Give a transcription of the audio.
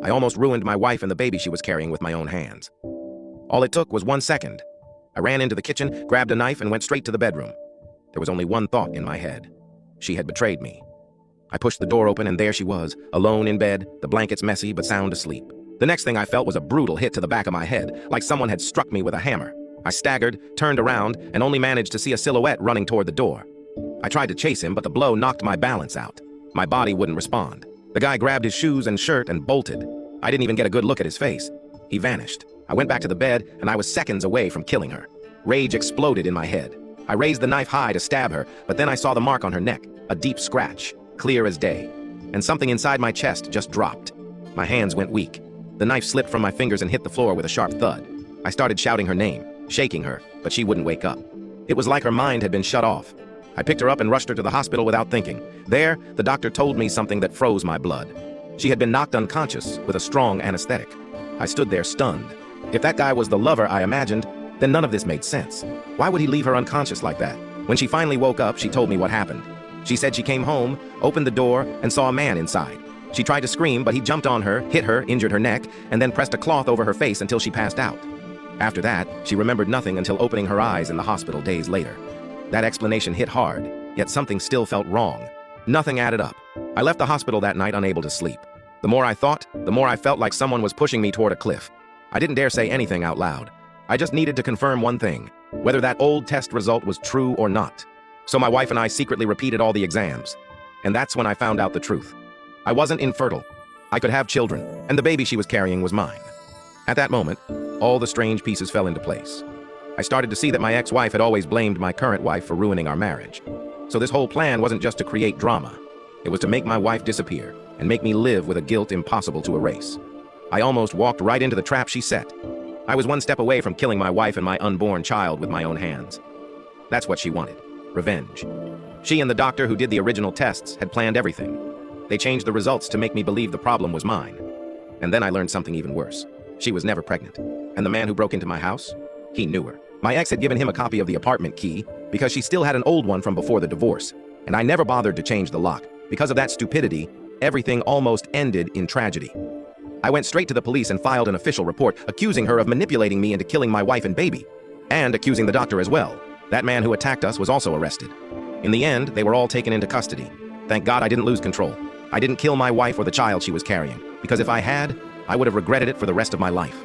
I almost ruined my wife and the baby she was carrying with my own hands. All it took was 1 second. I ran into the kitchen, grabbed a knife, and went straight to the bedroom. There was only one thought in my head. She had betrayed me. I pushed the door open, and there she was, alone in bed, the blankets messy but sound asleep. The next thing I felt was a brutal hit to the back of my head, like someone had struck me with a hammer. I staggered, turned around, and only managed to see a silhouette running toward the door. I tried to chase him, but the blow knocked my balance out. My body wouldn't respond. The guy grabbed his shoes and shirt and bolted. I didn't even get a good look at his face. He vanished. I went back to the bed, and I was seconds away from killing her. Rage exploded in my head. I raised the knife high to stab her, but then I saw the mark on her neck, a deep scratch, clear as day. And something inside my chest just dropped. My hands went weak. The knife slipped from my fingers and hit the floor with a sharp thud. I started shouting her name, shaking her, but she wouldn't wake up. It was like her mind had been shut off. I picked her up and rushed her to the hospital without thinking. There, the doctor told me something that froze my blood. She had been knocked unconscious with a strong anesthetic. I stood there stunned. If that guy was the lover I imagined, then none of this made sense. Why would he leave her unconscious like that? When she finally woke up, she told me what happened. She said she came home, opened the door, and saw a man inside. She tried to scream, but he jumped on her, hit her, injured her neck, and then pressed a cloth over her face until she passed out. After that, she remembered nothing until opening her eyes in the hospital days later. That explanation hit hard, yet something still felt wrong. Nothing added up. I left the hospital that night unable to sleep. The more I thought, the more I felt like someone was pushing me toward a cliff. I didn't dare say anything out loud. I just needed to confirm one thing, whether that old test result was true or not. So my wife and I secretly repeated all the exams. And that's when I found out the truth. I wasn't infertile. I could have children, and the baby she was carrying was mine. At that moment, all the strange pieces fell into place. I started to see that my ex-wife had always blamed my current wife for ruining our marriage. So this whole plan wasn't just to create drama. It was to make my wife disappear and make me live with a guilt impossible to erase. I almost walked right into the trap she set. I was one step away from killing my wife and my unborn child with my own hands. That's what she wanted. Revenge. She and the doctor who did the original tests had planned everything. They changed the results to make me believe the problem was mine. And then I learned something even worse. She was never pregnant. And the man who broke into my house, he knew her. My ex had given him a copy of the apartment key because she still had an old one from before the divorce. And I never bothered to change the lock. Because of that stupidity, everything almost ended in tragedy. I went straight to the police and filed an official report accusing her of manipulating me into killing my wife and baby. And accusing the doctor as well. That man who attacked us was also arrested. In the end, they were all taken into custody. Thank God I didn't lose control. I didn't kill my wife or the child she was carrying, because if I had, I would have regretted it for the rest of my life.